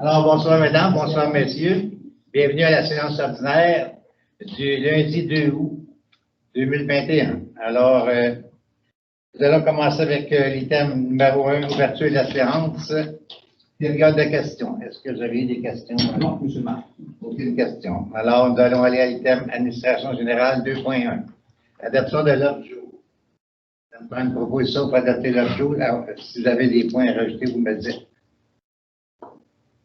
Alors, bonsoir mesdames, bonsoir messieurs. Bienvenue à la séance ordinaire du lundi 2 août 2021. Alors, nous allons commencer avec l'item numéro 1, ouverture de la séance. Période de questions. Est-ce que vous avez des questions? Non, M. le maire. Aucune question. Alors, nous allons aller à l'item administration générale 2.1. Adoption de l'ordre du jour. Je vais prendre une proposition pour adopter l'ordre du jour. Alors, si vous avez des points à rajouter, vous me le dites.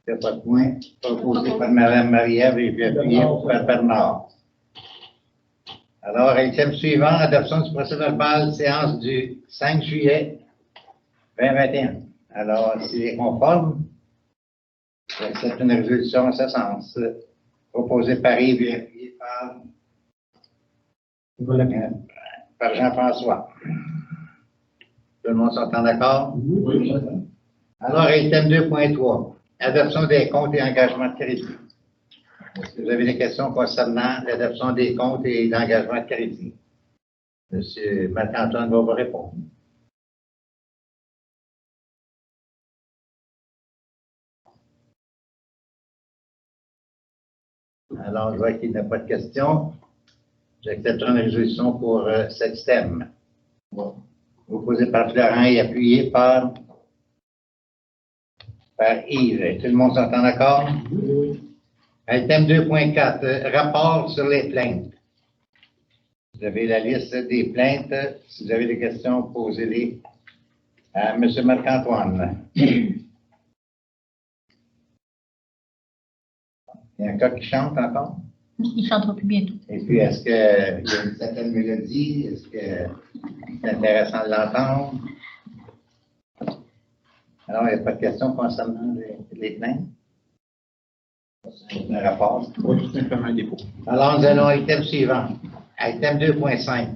Il n'y a pas de point. Proposé par Mme Marie-Ève et puis appuyé par Bernard. Alors, item suivant, adoption du procès-verbal, séance du 5 juillet 2021. Alors, s'il est conforme, c'est une résolution en ce sens, proposée par Yves et appuyée par Jean-François. Tout le monde s'entend d'accord? Oui. Alors, item 2.3. Adoption des comptes et engagements de crédit. Est-ce que vous avez des questions concernant l'adoption des comptes et l'engagement de crédit? M. Marc-Antoine va vous répondre. Alors, je vois qu'il n'y a pas de questions. J'accepterai une résolution pour cet thème. Proposé par Florent et appuyé par Yves. Tout le monde s'entend d'accord? Oui. Item 2.4, rapport sur les plaintes. Vous avez la liste des plaintes. Si vous avez des questions, posez-les à M. Marc-Antoine. Il y a un cas qui chante encore? Il ne chantera plus bientôt. Et puis, est-ce qu'il y a une certaine mélodie? Est-ce que c'est intéressant de l'entendre? Alors, il n'y a pas de questions concernant les plaintes? C'est un rapport. Oui, tout simplement un dépôt. Alors, nous allons à l'item suivant. Item 2.5.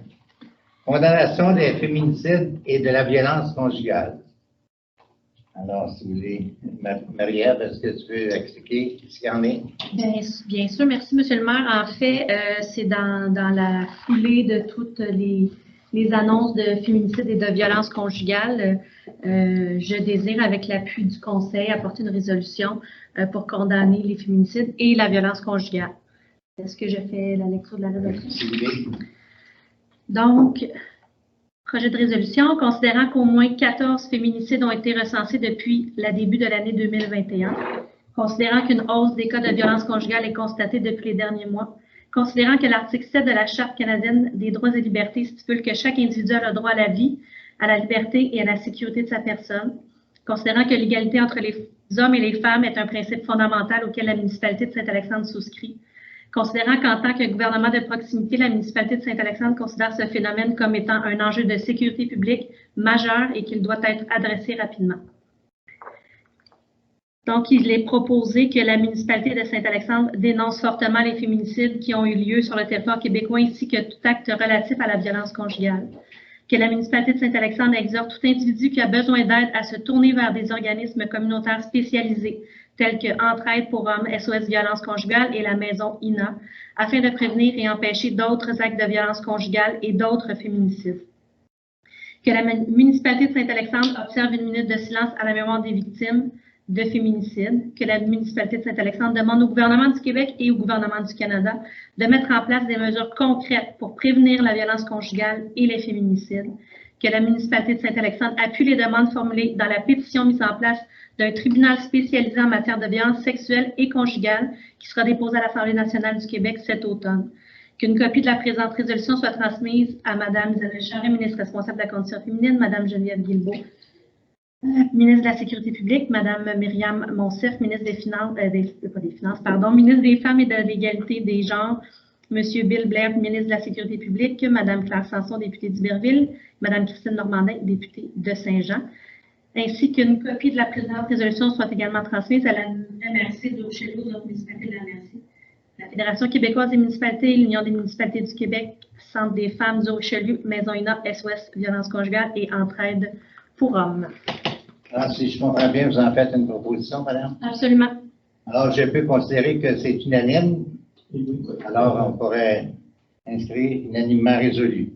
Condamnation des féminicides et de la violence conjugale. Alors, si vous voulez, Marie-Ève, est-ce que tu veux expliquer ce qu'il y en est? Bien sûr, merci, M. le maire. En fait, c'est dans la foulée de toutes les annonces de féminicide et de violence conjugale. Je désire, avec l'appui du Conseil, apporter une résolution pour condamner les féminicides et la violence conjugale. Est-ce que je fais la lecture de la résolution? Si vous voulez. Donc, projet de résolution, considérant qu'au moins 14 féminicides ont été recensés depuis le début de l'année 2021, considérant qu'une hausse des cas de violence conjugale est constatée depuis les derniers mois, considérant que l'article 7 de la Charte canadienne des droits et libertés stipule que chaque individu a le droit à la vie, à la liberté et à la sécurité de sa personne, considérant que l'égalité entre les hommes et les femmes est un principe fondamental auquel la municipalité de Saint-Alexandre souscrit, considérant qu'en tant que gouvernement de proximité, la municipalité de Saint-Alexandre considère ce phénomène comme étant un enjeu de sécurité publique majeur et qu'il doit être adressé rapidement. Donc, il est proposé que la municipalité de Saint-Alexandre dénonce fortement les féminicides qui ont eu lieu sur le territoire québécois ainsi que tout acte relatif à la violence conjugale. Que la municipalité de Saint-Alexandre exhorte tout individu qui a besoin d'aide à se tourner vers des organismes communautaires spécialisés tels que Entraide pour hommes, SOS Violence conjugale et la Maison INA, afin de prévenir et empêcher d'autres actes de violence conjugale et d'autres féminicides. Que la municipalité de Saint-Alexandre observe une minute de silence à la mémoire des victimes de féminicide, que la municipalité de Saint-Alexandre demande au gouvernement du Québec et au gouvernement du Canada de mettre en place des mesures concrètes pour prévenir la violence conjugale et les féminicides, que la municipalité de Saint-Alexandre appuie les demandes formulées dans la pétition mise en place d'un tribunal spécialisé en matière de violence sexuelle et conjugale qui sera déposée à l'Assemblée nationale du Québec cet automne. Qu'une copie de la présente résolution soit transmise à Mme Isabelle Charest, ministre responsable de la condition féminine, Mme Geneviève Guilbeault, ministre de la Sécurité publique, Mme Myriam Monsef, ministre des Finances, ministre des Femmes et de l'Égalité des genres, M. Bill Blair, ministre de la Sécurité publique, Mme Claire Sanson, députée d'Iberville, Mme Christine Normandin, députée de Saint-Jean, ainsi qu'une copie de la présente résolution soit également transmise à la MRC de Richelieu, aux autres municipalités de la MRC, la Fédération québécoise des municipalités, l'Union des municipalités du Québec, Centre des femmes du Richelieu, Maison INA, SOS Violence conjugale et Entraide pour hommes. Alors, si je comprends bien, vous en faites une proposition, madame? Absolument. Alors, je peux considérer que c'est unanime. Alors, on pourrait inscrire unanimement résolu.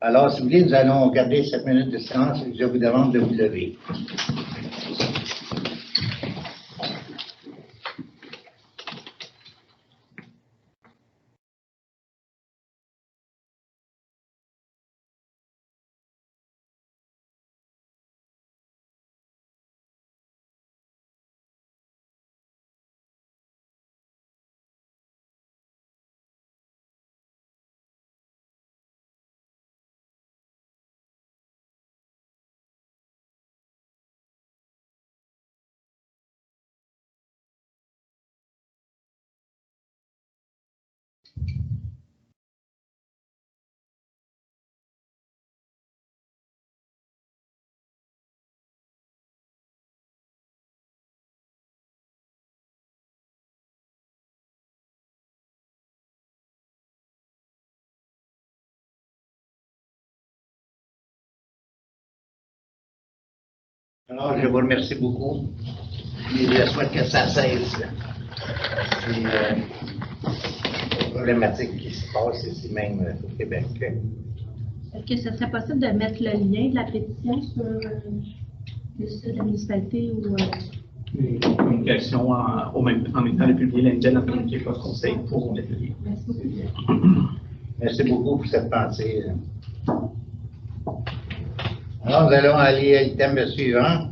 Alors, si vous voulez, nous allons garder 7 minutes de silence et je vous demande de vous lever. Alors, je vous remercie beaucoup. Et je souhaite que ça cesse. C'est une problématique qui se passe ici même au Québec. Est-ce que ce serait possible de mettre le lien de la pétition sur le site de la municipalité ou... Les communications en même temps de publier l'indel dans le communiqué post conseil pour mettre le lien. Merci beaucoup. Merci beaucoup pour cette pensée. Alors, nous allons aller à l'item suivant.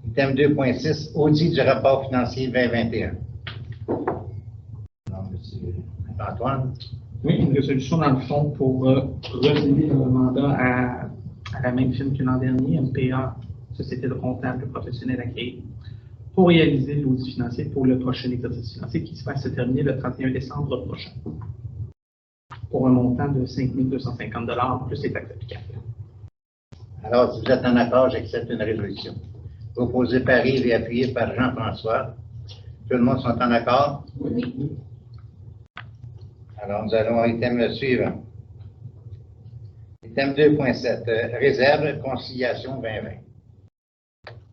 Item 2.6, audit du rapport financier 2021. Alors, monsieur Antoine. Oui, une résolution dans le fond pour renouveler le mandat à la même firme que l'an dernier, MPA, Société de comptable professionnelle agréée, pour réaliser l'audit financier pour le prochain exercice financier qui va se terminer le 31 décembre prochain, pour un montant de 5 250 $ plus les taxes applicables. Alors, si vous êtes en accord, j'accepte une résolution. Proposée par Yves et appuyée par Jean-François. Tout le monde sont en accord? Oui. Alors, nous allons à l'item suivant. Item 2.7, réserve conciliation 2020.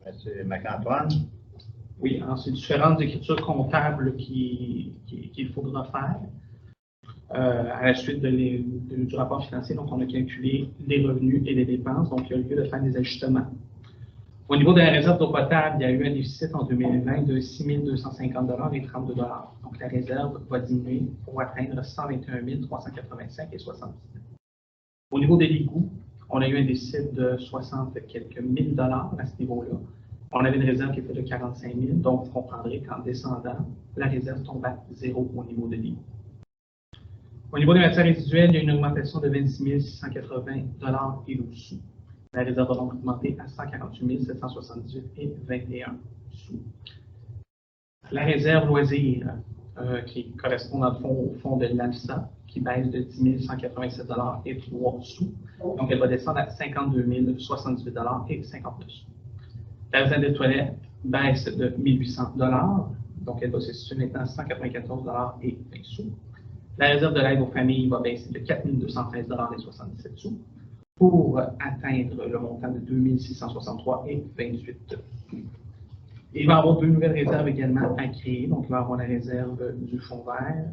Monsieur Marc-Antoine. Oui, alors c'est différentes écritures comptables qu'il faudra faire. À la suite du rapport financier, donc on a calculé les revenus et les dépenses, donc il y a lieu de faire des ajustements. Au niveau de la réserve d'eau potable, il y a eu un déficit en 2020 de 6 250 $ et 32 $. Donc la réserve va diminuer pour atteindre 121 385 et 70 $. Au niveau des égouts, on a eu un déficit de 60 quelques mille dollars à ce niveau-là. On avait une réserve qui était de 45 000, donc vous comprendrez qu'en descendant, la réserve tombe à 0 au niveau de l'égouts. Au niveau des matières résiduelles, il y a une augmentation de 26 680 $ et 12 sous. La réserve va donc augmenter à 148 778 et 21 sous. La réserve loisir, qui correspond dans le fond au fonds de l'ALSA, qui baisse de 10 187 $ et 3 sous. Donc, elle va descendre à 52 078 $ et 59 sous. La réserve des toilettes baisse de 1 800 $, donc elle va se situer maintenant à 194 $ et 20 sous. La réserve de l'aide aux familles va baisser de 4 213 $ et 77 sous pour atteindre le montant de 2 663 et 28 sous. Et il va y avoir deux nouvelles réserves également à créer. Donc, il va y avoir la réserve du fonds vert.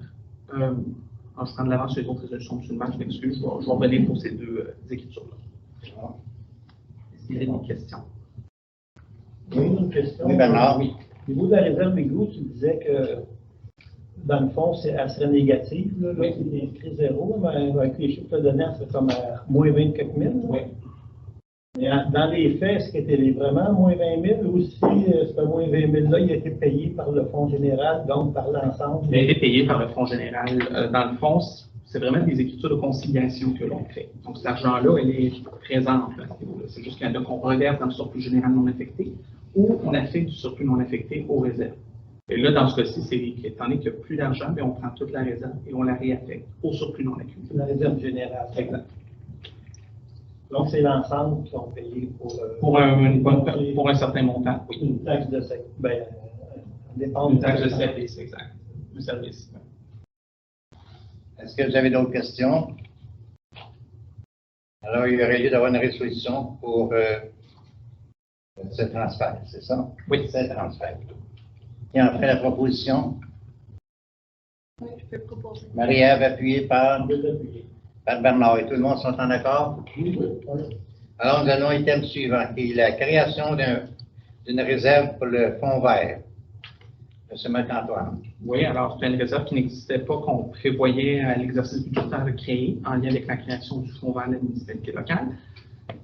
Je prends de l'avance sur les autres résolutions, absolument, je m'excuse. Je vais revenir pour ces deux écritures-là. Est-ce qu'il y a des questions? Oui, une question. Oui, Bernard. Oui. Au niveau de la réserve égout, tu disais que dans le fond, elle serait négative. Là, c'est écrit 0, mais avec les chiffres donnés, c'est comme à moins 20 quelques mille. Oui. Mais dans les faits, est-ce que c'était vraiment moins 20 000 ou si ce moins 20 000-là, il a été payé par le Fonds général, donc par l'ensemble? Il a été payé par le Fonds général. Dans le fond, c'est vraiment des écritures de conciliation que l'on fait. Donc, cet argent-là, elle est présente à ce niveau-là. C'est juste qu'on regarde dans le surplus général non affecté ou on affecte du surplus non affecté aux réserves. Et là, dans ce cas-ci, c'est étant donné qu'il n'y a plus d'argent, on prend toute la réserve et on la réaffecte au surplus non accumulé. La réserve générale. Exact. Donc, c'est l'ensemble qui ont payé pour un certain montant. Oui. Une taxe de Une taxe de service, exact. Un service. Est-ce que vous avez d'autres questions? Alors, il y aurait lieu d'avoir une résolution pour ce transfert, c'est ça? Oui. Ce transfert. Qui en fait la proposition? Oui, je peux proposer. Marie-Ève, appuyée par Bernard. Et tout le monde sont en accord? Oui. Alors, nous allons au thème suivant, qui est la création d'une réserve pour le fonds vert. M. Marc-Antoine. Oui, alors c'est une réserve qui n'existait pas, qu'on prévoyait à l'exercice budgétaire de créer en lien avec la création du fonds vert de la municipalité locale.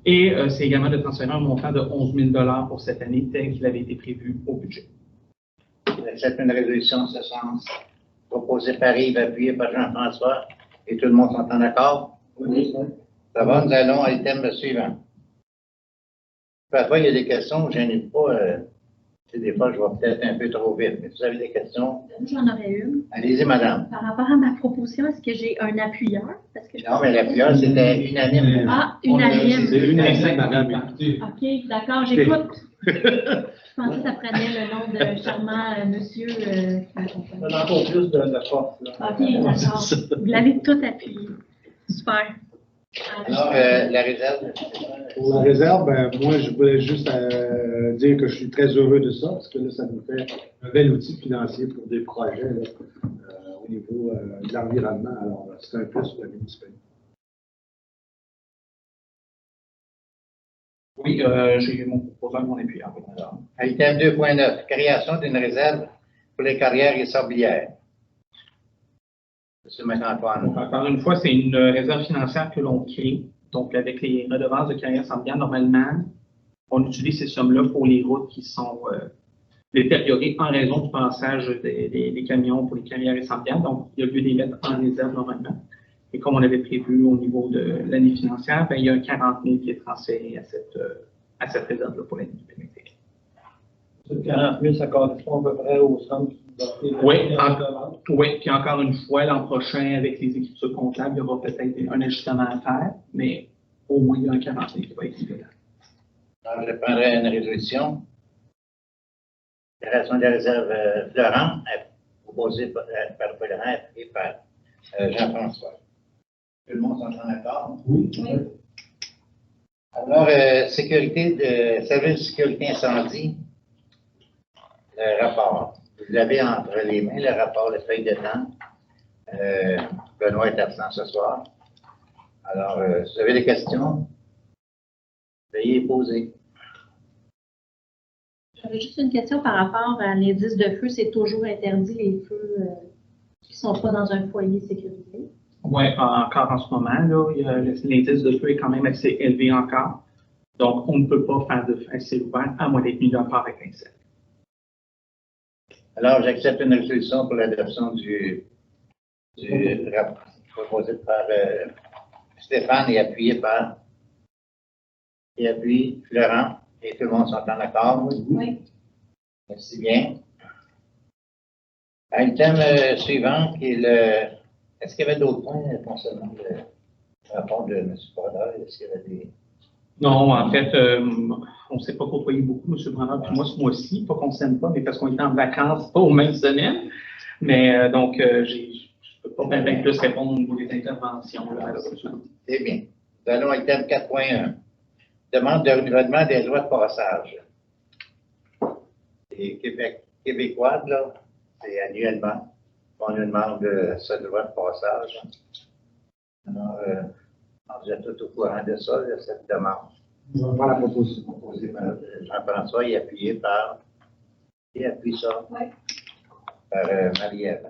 Et c'est également de transférer un montant de 11 000 $ pour cette année, tel qu'il avait été prévu au budget. J'accepte une résolution en ce sens. Proposée par Yves, appuyée par Jean-François. Et tout le monde sont en accord? Oui. Ça va, nous allons à l'item suivant. Parfois, il y a des questions, je n'ai pas. Des fois, je vais peut-être un peu trop vite, mais si vous avez des questions. J'en aurais une. Allez-y, madame. Par rapport à ma proposition, est-ce que j'ai un appuyeur? Parce que Non, mais l'appuyeur, c'était unanime. Ah, unanime. C'est unanime, madame. OK, d'accord, j'écoute. Je pensais que ça prenait le nom de charmant monsieur qui m'accompagne. On a encore plus de force. Là. OK, d'accord. Vous l'avez tout appuyé. Super. Alors, la réserve? Pour la réserve, ben, moi, je voulais juste dire que je suis très heureux de ça, parce que là, ça nous fait un bel outil financier pour des projets là, au niveau de l'environnement. Alors, c'est un plus pour la municipalité. Oui, j'ai mon proposal, mon appui. Alors, item 2.9, création d'une réserve pour les carrières et sablières. M. McAntoine. Donc, encore une fois, c'est une réserve financière que l'on crée. Donc, avec les redevances de carrière sablière, normalement, on utilise ces sommes-là pour les routes qui sont détériorées en raison du passage des camions pour les carrières et sablières. Donc, il y a lieu de les mettre en réserve normalement. Et comme on avait prévu au niveau de l'année financière, ben, il y a un 40 000 qui est transféré à cette réserve-là pour l'année 2021. Ce 40 000, ça correspond à peu près aux sommes qui Oui, puis encore une fois, l'an prochain, avec les écritures comptables, il y aura peut-être un ajustement à faire, mais au moins, il y a un 40 000 qui va être libéré. Alors, je prendrai une résolution. Création de la réserve Florent, proposée par Florent et par Jean-François. Tout le monde s'entend d'accord? Oui. Alors, service de sécurité incendie, le rapport. Vous l'avez entre les mains, le rapport, le feuille de temps. Benoît est absent ce soir. Alors, si vous avez des questions, veuillez les poser. J'avais juste une question par rapport à l'indice de feu. C'est toujours interdit les feux qui ne sont pas dans un foyer sécurisé? Oui, encore en ce moment, là, l'indice de feu est quand même assez élevé encore. Donc, on ne peut pas faire de feu assez ouvert à moins d'être mis d'un part avec l'incendie. Alors, j'accepte une résolution pour l'adoption du rapport proposé par Stéphane et appuyé par Florent. Et tout le monde s'entend d'accord? Oui. Merci bien. Item suivant, qui est le. Est-ce qu'il y avait d'autres points concernant le rapport de M. Brodeur? Est-ce qu'il y avait des. Non, en fait, on ne s'est pas côtoyé beaucoup, M. Brodeur, puis moi, ce mois-ci, pas qu'on ne s'aime pas, mais parce qu'on était en vacances, pas aux mêmes semaines. Mais donc, je ne peux pas bien plus répondre au niveau des interventions. Là, C'est bien. Nous allons à item 4.1. Demande de renouvellement des lois de passage. Les Québécois, là, c'est annuellement qu'on nous demande cette loi de passage. Alors, vous êtes tout au courant de ça, de cette demande. On va faire la proposition. Proposée par Jean-François et appuyé par. Qui appuie ça? Oui. Par Marie-Ève.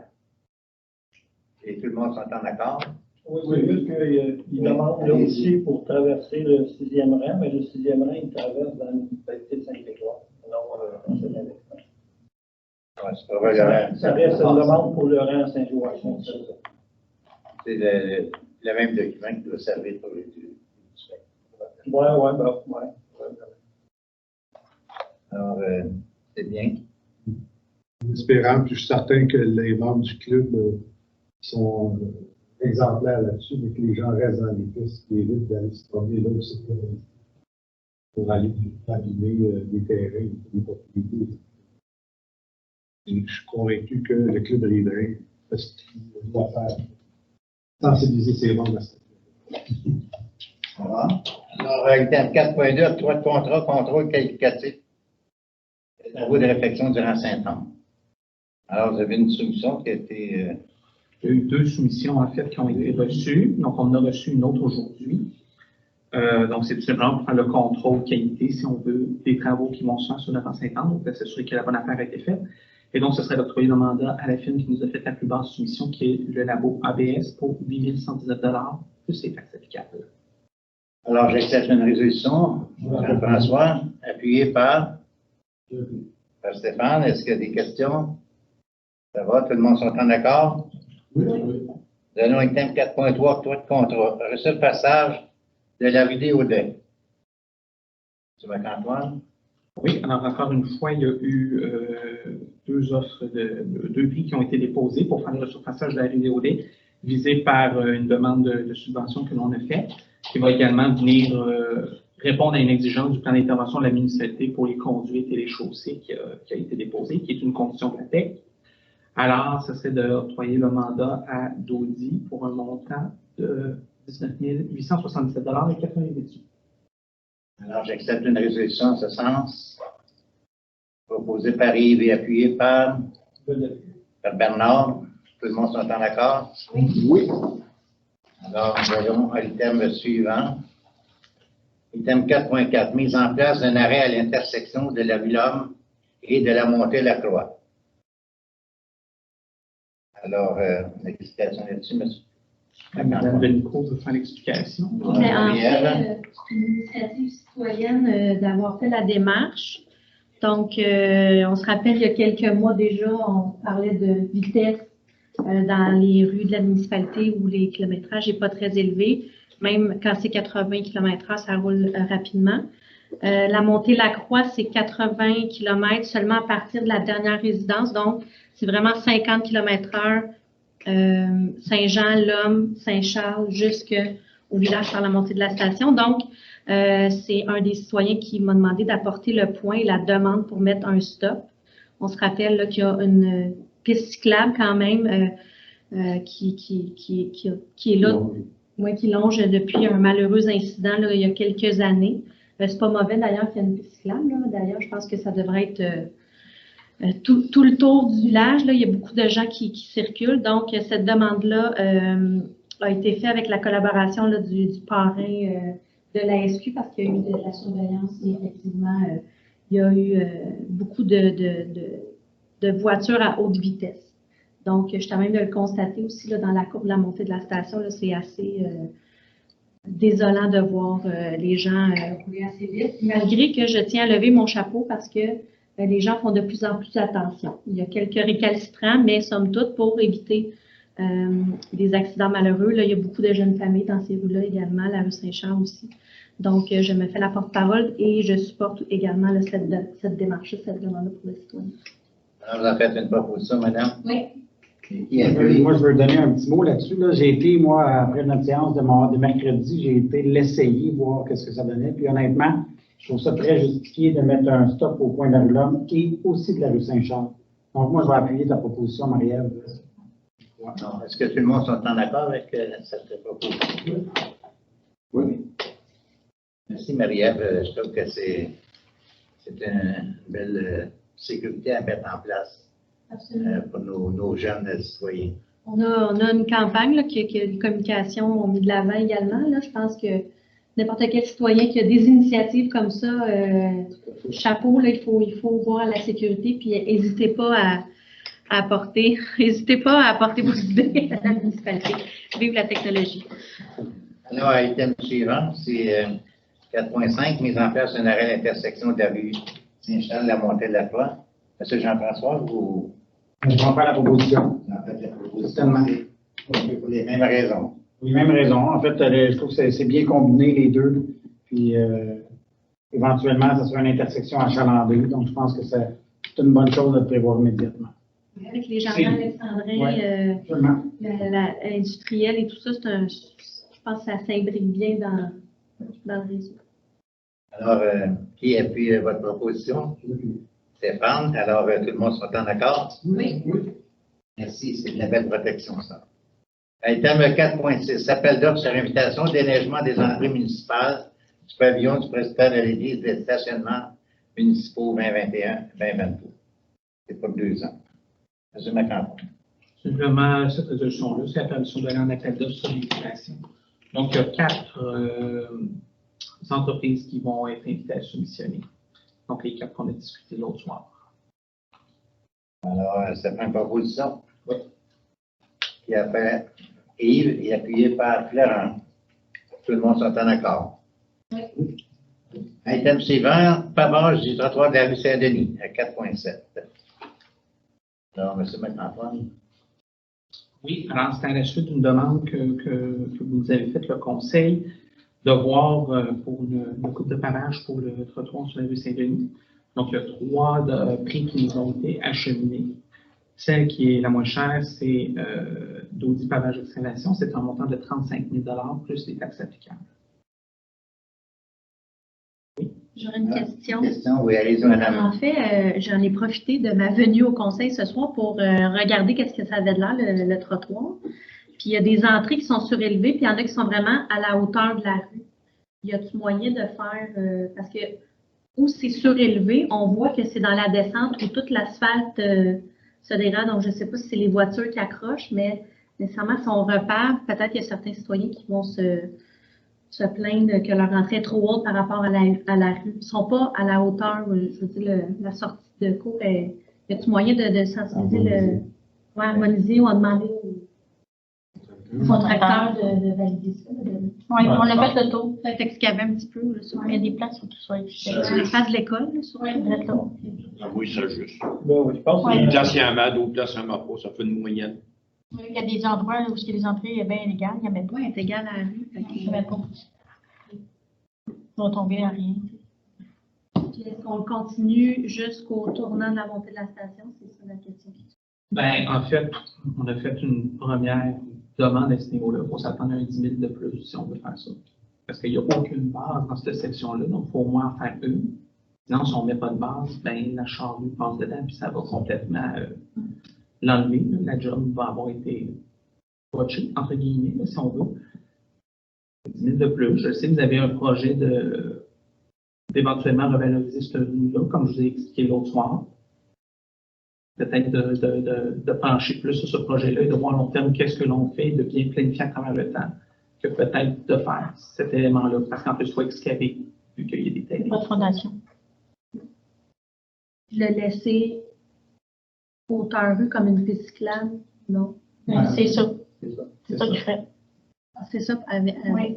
Et tout le monde s'entend d'accord? Oui, c'est juste qu'il demande là aussi pour traverser le 6e rang, mais le 6e rang, il traverse dans la municipalité de Saint-Éclair. Ça reste une demande pour le rang Saint-Joachim. C'est le même document qui doit servir pour les deux. Oui. Alors, c'est bien. En espérant, puis je suis certain que les membres du club sont exemplaires là-dessus, mais que les gens restent dans les pistes, qui évitent d'aller se promener là aussi pour aller abîmer des terrains, des propriétés. Et je suis convaincu que le club riverain fait ce qu'il doit faire, sensibiliser ses membres à ça. Voilà. Alors, item 4.2, octroi de contrat, contrôle qualificatif. Travaux de réflexion durant 5 ans. Alors, vous avez une solution qui a été. Il y a eu 2 soumissions, en fait, qui ont été reçues. Donc, on en a reçu une autre aujourd'hui. Donc, c'est tout simplement pour faire le contrôle qualité, si on veut, des travaux qui vont se faire sur le rang 50, pour s'assurer que la bonne affaire a été faite. Et donc, ce serait d'octroyer le mandat à la firme qui nous a fait la plus basse soumission, qui est le labo ABS, pour 8 119 $, plus les taxes applicables. Alors, j'accepte une résolution. Jean-François, appuyé par Stéphane. Est-ce qu'il y a des questions? Ça va? Tout le monde s'entend d'accord? Oui. Nous allons à item 4.3, octroi de contrat. Reçu le passage de la vidéo D. M. McAntoine? Oui, alors encore une fois, il y a eu 2 offres deux prix qui ont été déposés pour faire le surfaçage de la VDOD, visé par une demande de subvention que l'on a faite, qui va également venir répondre à une exigence du plan d'intervention de la municipalité pour les conduites et les chaussées qui a été déposé, qui est une condition de la TEC. Alors, ce serait d'octroyer le mandat à Dodi pour un montant de 19 877,88 $. Alors, j'accepte une résolution en ce sens, proposée par Yves et appuyée par Bernard. Tout le monde s'entend d'accord? Oui. Alors, nous allons à l'item suivant. Item 4.4, mise en place d'un arrêt à l'intersection de la Villhomme et de la Montée-la-Croix. Alors, une explication là-dessus, monsieur? Madame Benico veut faire l'explication. Mais en fait, c'est une initiative citoyenne d'avoir fait la démarche. Donc, on se rappelle, il y a quelques mois déjà, on parlait de vitesse dans les rues de la municipalité où les kilométrages n'est pas très élevé. Même quand c'est 80 km/h, ça roule rapidement. La Montée-la-Croix, c'est 80 km seulement à partir de la dernière résidence. Donc, c'est vraiment 50 km/h. Saint-Jean, L'Homme, Saint-Charles, jusqu'au village par la montée de la station. Donc, c'est un des citoyens qui m'a demandé d'apporter le point et la demande pour mettre un stop. On se rappelle qu'il y a une piste cyclable quand même qui est là, qui longe depuis un malheureux incident là, il y a quelques années. C'est pas mauvais d'ailleurs qu'il y ait une piste cyclable. D'ailleurs, je pense que ça devrait être tout le tour du village. Là, il y a beaucoup de gens qui circulent. Donc, cette demande-là a été faite avec la collaboration là, du parrain de la SQ parce qu'il y a eu de la surveillance et effectivement, il y a eu beaucoup de voitures à haute vitesse. Donc, je suis même de le constater aussi là, dans la courbe de la montée de la station, c'est assez désolant de voir les gens rouler assez vite, malgré que je tiens à lever mon chapeau parce que les gens font de plus en plus attention. Il y a quelques récalcitrants, mais somme toute, pour éviter des accidents malheureux. Là, il y a beaucoup de jeunes familles dans ces rues-là également, la rue Saint-Charles aussi. Donc, je me fais la porte-parole et je supporte également là, cette démarche, cette demande-là pour les citoyens. Alors, vous en faites une proposition, madame? Oui. Moi, je veux donner un petit mot là-dessus. Là. J'ai été, moi, après notre séance de mercredi, j'ai été l'essayer, voir qu'est-ce que ça donnait. Puis honnêtement, je trouve ça très justifié de mettre un stop au coin de la rue L'Homme et aussi de la rue Saint-Charles. Donc, moi, je vais appuyer ta proposition, Marie-Ève. Est-ce que tout le monde s'entend d'accord avec cette proposition? Oui. Merci, Marie-Ève. Je trouve que c'est une belle sécurité à mettre en place pour nos jeunes citoyens. On a une campagne là, que les communications ont mis de l'avant également. Là. Je pense que n'importe quel citoyen qui a des initiatives comme ça, chapeau, là, il faut voir la sécurité, puis n'hésitez pas à apporter vos idées à la municipalité. Vive la technologie. Alors, item suivant, c'est 4.5, mise en place d'un arrêt à l'intersection de la rue Saint-Charles, la montée de la Croix. Monsieur Jean-François, vous... Je vais faire la proposition. En fait, la proposition, Certainement. pour les mêmes raisons. Oui, même raison. En fait, je trouve que c'est bien combiné les deux. Puis, éventuellement, ça sera une intersection achalandée. Donc, je pense que c'est une bonne chose de le prévoir immédiatement. Avec les jardins alexandrins, industriels et tout ça, je pense que ça s'imbrique bien dans le réseau. Alors, qui appuie votre proposition? Stéphane. Alors, tout le monde s'entend d'accord? Oui. Merci, c'est de la belle protection, ça. Item 4.6, appel d'offres sur invitation déneigement des entrées municipales du pavillon du président de l'église des stationnements municipaux 2021-2022. C'est pour 2 ans. Monsieur McCann. Simplement, cette résolution-là, c'est la permission d'aller en appel d'offres sur l'invitation. Donc, il y a 4 entreprises qui vont être invitées à soumissionner. Donc, les 4 qu'on a discuté l'autre soir. Alors, c'est une proposition. Oui. Qui a fait Yves et appuyé par Florent. Tout le monde s'entend d'accord. Oui. Item suivant, pavage du trottoir de la rue Saint-Denis, à 4.7. Alors, M. McAntoine. Oui, alors c'est à la suite d'une demande que vous nous avez faite, le conseil, de voir pour une coupe de pavage pour le trottoir sur la rue Saint-Denis. Donc, il y a 3 prix qui nous ont été acheminés. Celle qui est la moins chère, c'est d'Audi Pavage Excavation. C'est un montant de 35 000 $ plus les taxes applicables. Oui. J'aurais une question. Oui, allez-y, madame. En fait, j'en ai profité de ma venue au conseil ce soir pour regarder qu'est-ce que ça avait de l'air, le trottoir. Puis il y a des entrées qui sont surélevées, puis il y en a qui sont vraiment à la hauteur de la rue. Y a-t-il moyen de faire, parce que où c'est surélevé, on voit que c'est dans la descente où toute l'asphalte se dégrade. Donc, je ne sais pas si c'est les voitures qui accrochent, mais nécessairement, si on repère, peut-être qu'il y a certains citoyens qui vont se plaindre que leur entrée est trop haute par rapport à la rue. Ils ne sont pas à la hauteur, je veux dire, la sortie de cours. Y a-t-il moyen de sensibiliser, harmoniser ou en demander au contracteur de valider ça? Oui, on l'a fait le tour. Peut-être excaver un petit peu. Là, Il y a des places où tout soit sur les faces de l'école. Oui, peut-être là. Oui, ça juste. Ben oui, je pense que Ouais. Une place, il y a un MAD, d'autres places, il n'y en a pas. Ça fait une moyenne. Il y a des endroits où les entrées est bien légales, il n'y a pas. Oui, c'est égal à la rue. Il n'y a pas. Ils vont tomber à rien. Puis est-ce qu'on continue jusqu'au tournant de la montée de la station? C'est ça la question. Ben, en fait, on a fait une première demande à ce niveau-là. On s'attend à un 10 000 de plus si on veut faire ça. Parce qu'il n'y a aucune base dans cette section-là, donc il faut au moins en faire une. Sinon, si on ne met pas de base, ben, la charrue passe dedans, puis ça va complètement l'enlever. La job va avoir été watchée, entre guillemets, là, si on veut. 10 000 de plus. Je sais que vous avez un projet d'éventuellement revaloriser cette rue-là, comme je vous ai expliqué l'autre soir. Peut-être de pencher plus sur ce projet-là et de voir à long terme qu'est-ce que l'on fait, de bien planifier à travers le temps, que peut-être de faire cet élément-là, parce qu'en plus, il faut excaver, vu qu'il y a des terrains. Pas de fondation. Le laisser hauteur rue comme une piste cyclable, non? C'est ça. C'est C'est ça qu'il fait. C'est ça avec. Oui.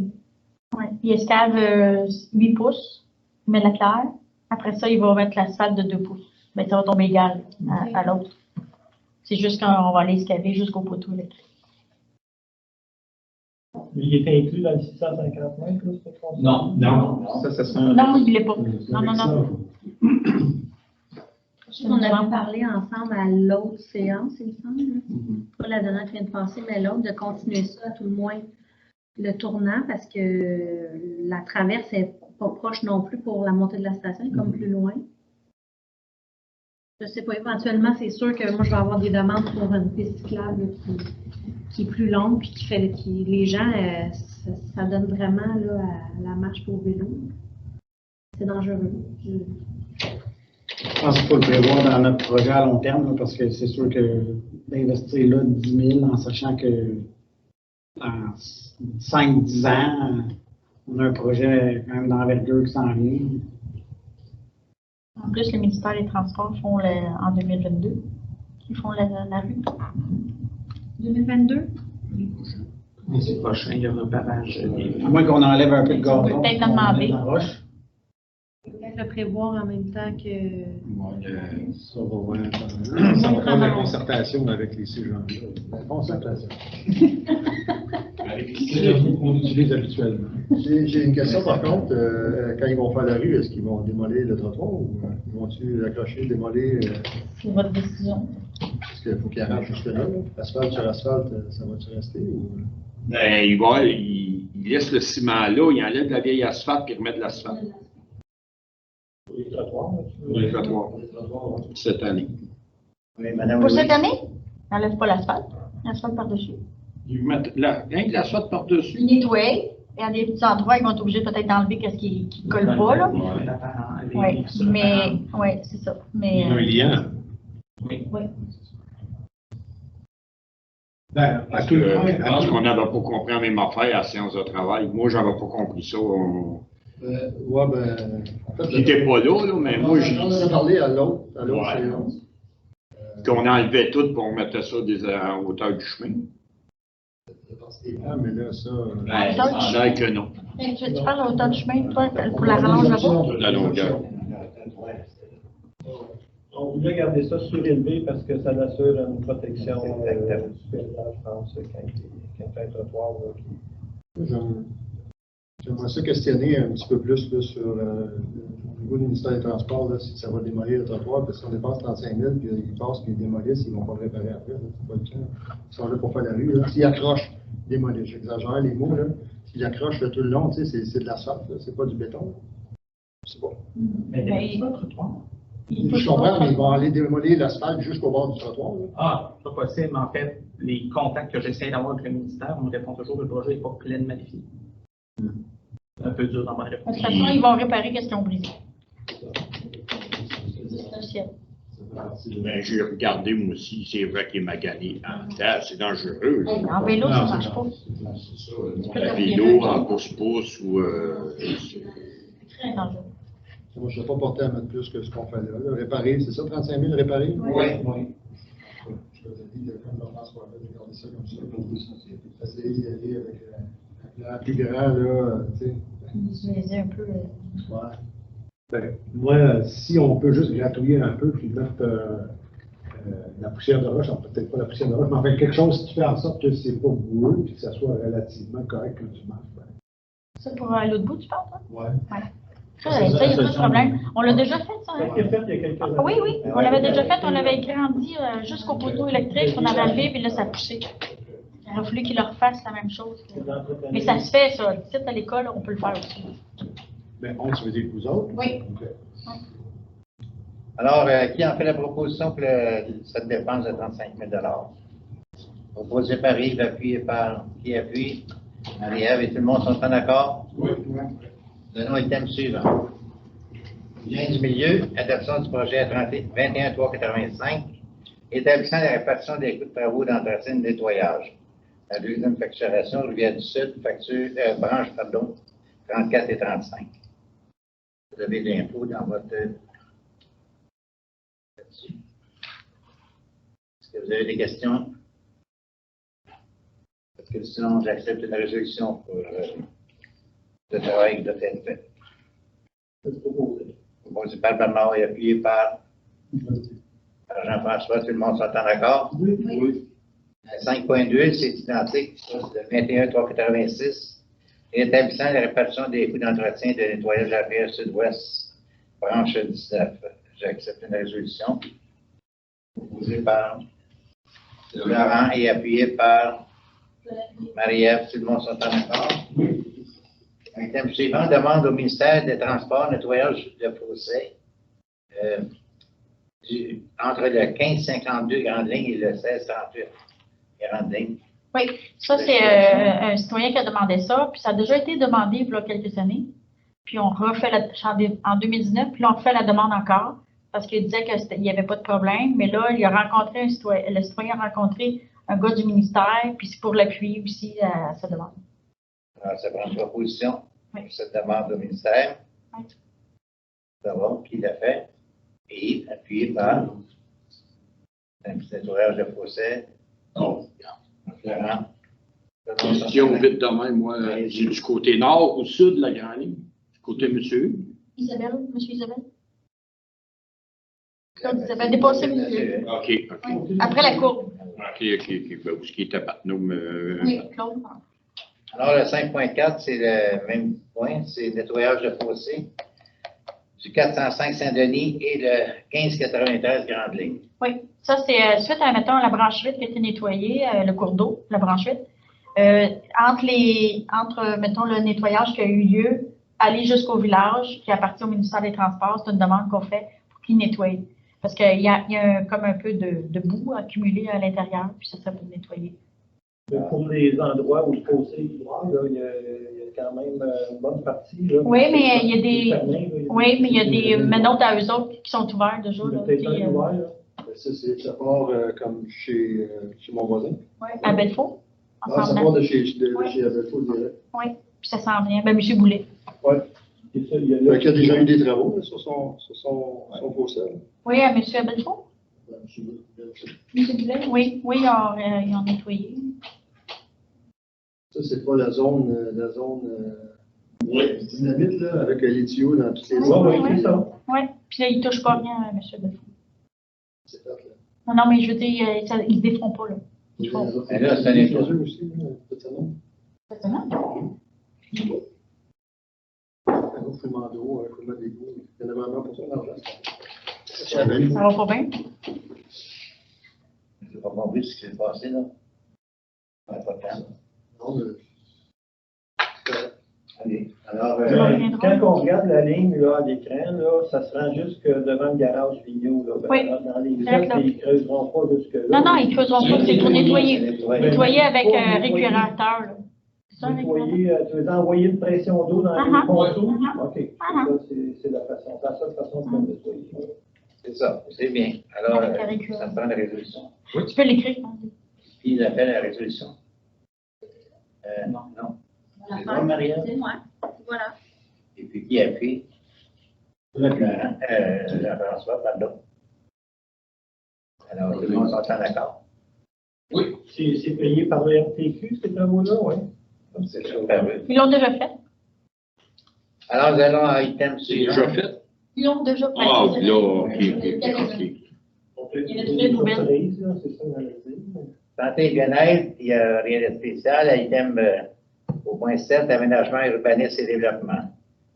Oui. Il escave 8 pouces, il met la claire. Après ça, il va mettre l'asphalte de 2 pouces. Mais ça va tomber égal à l'autre. C'est juste quand on va aller escaver jusqu'au poteau électrique. il est inclus dans les 650 mètres, là, cette façon. Non, ça serait un... Non, il ne l'est pas. Non. On avait parlé ensemble à l'autre séance, il me semble. Pas la dernière qui vient de passer, mais l'autre, de continuer ça à tout le moins le tournant parce que la traverse n'est pas proche non plus pour la montée de la station, elle est comme plus loin. Je ne sais pas, éventuellement, c'est sûr que moi, je vais avoir des demandes pour une piste cyclable là, qui est plus longue puis les gens, ça donne vraiment là, à la marche pour vélo. C'est dangereux. Je pense qu'il faut le prévoir dans notre projet à long terme, là, parce que c'est sûr que d'investir là 10 000 en sachant que dans 5-10 ans, on a un projet quand même d'envergure qui s'en vient. En plus, le ministère des Transports font en 2022. Ils font la rue. 2022? C'est prochain, il y a un barrage. À moins qu'on enlève un peu de gazon. peut peut-être demander. dans la roche. Peut-être le prévoir en même temps que. Ça va voir. Ça va faire la concertation avec les ces gens-là. La concertation. On utilise habituellement. J'ai une question par contre. Quand ils vont faire la rue, est-ce qu'ils vont démolir le trottoir ou ils vont-tu accrocher, démolir? C'est votre décision. Parce qu'il faut qu'ils arrachent jusque-là. Asphalte sur asphalte, ça va-tu rester? Ou... Ben, il laisse le ciment là, il enlève la vieille asphalte et remet de l'asphalte. Les trottoirs, là, Les trottoirs. Cette année. Oui, Madame Pour Louis. cette année, on n'enlève pas l'asphalte. L'asphalte par-dessus. Ils mettent rien que l'asphalte par-dessus. Ils nettoient. Et à des petits endroits, ils vont être obligés peut-être d'enlever ce qui ne colle pas. Là. Oui, mais ouais, c'est ça. Mais, Un liant. Oui. oui. Ben, à Parce tout le que moins, je pense qu'on n'avait pas compris la même affaire à la séance de travail. Moi, j'avais pas compris ça. ouais, ben. En fait, J'étais pas là, mais moi, on en a parlé à l'autre Ouais. séance. qu'on enlevait tout pour on mettait ça en hauteur du chemin. Ah, mais là, ça. Ben, ça a l'air que non. Tu parles de hauteur du chemin, toi, pour la rallonge là-bas? La longueur. On voulait garder ça surélevé parce que ça assure une protection supérieure, je pense, quand il fait un trottoir. J'aimerais ça questionner un petit peu plus là, sur au niveau du ministère des Transports, là, si ça va démolir le trottoir, parce qu'on dépense 35 000, puis ils passent, puis ils démolissent, ils ne vont pas le réparer après. C'est pas le cas. Ils sont là pour faire la rue. Là. S'ils accrochent, ils démolissent. J'exagère les mots. Là. S'ils accrochent là, tout le long, c'est de l'asphalte, c'est pas du béton. C'est bon. Mais il y a pas de trottoir. Je comprends, mais ils vont aller démolir l'asphalte jusqu'au bord du trottoir. Là. Ah, c'est pas possible, mais en fait, les contacts que j'essaie d'avoir avec le ministère, on me répond toujours que le projet n'est pas pleinement fini. C'est un peu dur dans ma De réponse. toute façon, ils vont réparer ce qu'ils ont brisé. C'est un ciel. Ben, j'ai regardé, moi aussi, c'est vrai qu'il est magané en terre, c'est dangereux. Hey, en vélo, ça ne marche pas. Le vélo, en pousse-pousse ou. C'est très dangereux. Moi, je ne vais pas porter à mettre plus que ce qu'on fait là. Là, réparer, c'est ça, 35 000 réparer? Oui. Je vous ai dit, comme Laurent fait, de garder ça comme ça. Essayer d'y aller avec un plan plus grand, là, tu sais. Visualiser un peu. Ouais. Ben, moi, si on peut juste gratouiller un peu puis mettre la poussière de roche, peut-être pas la poussière de roche, mais enfin quelque chose qui fait en sorte que c'est pas boueux et que ça soit relativement correct quand tu marches. Ben. Ça pour l'autre bout, tu parles, toi? Ouais. Ça, il n'y a pas de problème. On l'a déjà fait, ça, Ça hein? a été fait il y a quelques années. Ah, oui, oui, on l'avait déjà fait. On l'avait grandi jusqu'au poteau électrique qu'on avait enlevé, puis là, ça poussait. Il aurait fallu qu'ils le refassent la même chose. Mais ça se fait, ça. Ici, à l'école, on peut le faire aussi. Ben, on se veut dire que vous autres? Oui. OK. Alors, qui en fait la proposition pour cette dépense de 35 000 proposé par Yves, appuyé par qui appuie? Marie-Ève et tout le monde sont en accord? Oui. Donnons le thème suivant. Bien du milieu, adoption du projet 21-385, établissant la répartition des coûts de travaux d'entretien et de nettoyage. La deuxième facturation, Rivière du Sud, branche, 34 et 35. Vous avez l'info dans votre. Est-ce que vous avez des questions? Parce que sinon, j'accepte une résolution pour le travail qui doit être fait. Proposé par Bernard et appuyé par Jean-François, tout le monde s'entend d'accord? Oui. 5.2, c'est identique, ça, c'est le 21-386. Établissant la répartition des coûts d'entretien et de nettoyage à la PR Sud-Ouest, branche 19. J'accepte une résolution. Proposée par Laurent et appuyée par Marie-Ève, tout le monde s'entend d'accord? Item suivant, demande au ministère des Transports, nettoyage de fossés entre le 1552 Grande Ligne et le 1638 Grande Ligne. Oui, ça, c'est un citoyen qui a demandé ça, puis ça a déjà été demandé il y a quelques années. Puis on refait en 2019, puis on refait la demande encore, parce qu'il disait qu'il n'y avait pas de problème, mais là, il a rencontré le citoyen a rencontré un gars du ministère, puis c'est pour l'appuyer aussi à sa demande. Alors, ça prend une proposition Oui. pour cette demande au ministère. Oui. D'abord, qui l'a fait? Et appuyé par un nettoyage de fossés. Non. Laurent. Question vite de même, moi, c'est du côté nord ou sud de la Grande Ligne? Du côté monsieur? Isabelle, monsieur Isabelle? Claude Isabelle, dépassé monsieur. OK. Oui. Après la courbe. OK. Ben, où ce qui était Patnum? Oui, Claude. Alors, le 5.4, c'est le même point, c'est le nettoyage de fossés du 405 Saint-Denis et le 1593 Grande Ligne. Oui, ça, c'est suite à, mettons, la branche 8 qui a été nettoyée, le cours d'eau, la branche 8. Entre, mettons, le nettoyage qui a eu lieu, aller jusqu'au village qui appartient au ministère des Transports, c'est une demande qu'on fait pour qu'ils nettoient. Parce qu'il y a comme un peu de boue accumulée à l'intérieur, puis ça serait pour nettoyer. Mais pour les endroits où le fossé est droit, là, il y a quand même une bonne partie. Là, Oui, mais il y a fermé, des. Oui, mais il y a des menons à eux autres qui sont ouverts déjà. Là, peut-être puis, un ouvert, là. Ben, ça part comme chez mon voisin. ouais, à Belfort. Ah, ça part de chez Oui. Abelfo direct. Oui, puis ça s'en vient. Ben, M. Boulet. Oui. Et ça, il y a Il y a déjà eu des travaux là, sur son fossé. Oui, à M. Abelfort. M. Boulet. Oui, ils ont nettoyé. Ça, c'est pas la zone dynamite, là, avec les tuyaux dans toutes les Oui, zones. oui, c'est ça. Oui, puis là, ils ne touchent pas rien, M. Abelfort. C'est fait, là. Non, mais je veux dire, ils ne se défont pas, là. Ils font. Et là, c'est un nettoyage. eux aussi, là, peut-être non. C'est ça, non? Un autre fouillement d'eau, un fouillement d'égout. Il y en a vraiment pour ça dans la place. Ça va pas bien? Je n'ai pas compris ce qui s'est passé, là. Pas de temps. Non, mais. Alors, Quand on regarde la ligne là, à l'écran, là, ça se rend jusque devant le garage Vigneault. Là. Oui. Dans les Direct là. gestes, ils ne creuseront pas jusque-là. Non, non, ils ne creuseront pas, c'est pour nettoyer. nettoyer. Nettoyer avec Pour un nettoyer. récupérateur. Là. C'est ça, un récupérateur? Nettoyer, tu veux envoyer une pression d'eau dans Uh-huh. les ponceaux? Uh-huh. OK. Uh-huh. Ça, c'est la façon. C'est la seule façon de nettoyer. C'est ça, c'est bien. Alors, Avec la régulation. ça prend la résolution. Tu peux l'écrire. Qui il appelle la résolution? Non. C'est moi, Maria? C'est moi. Voilà. Et puis qui a fait? Jean-François, pardon. Alors, tout le monde s'entend d'accord? Oui. C'est payé par le RTQ, ces travaux-là, oui. C'est super. Ils l'ont déjà fait. Alors, nous allons à item C'est suivant. déjà fait? Ils l'ont déjà fait. Ah, là, ok. Il y avait toutes les nouvelles. Surprise, là, c'est ça, on allait dire. Santé et bien-être, il n'y a rien de spécial. Item au point 7, aménagement, urbanisme et développement.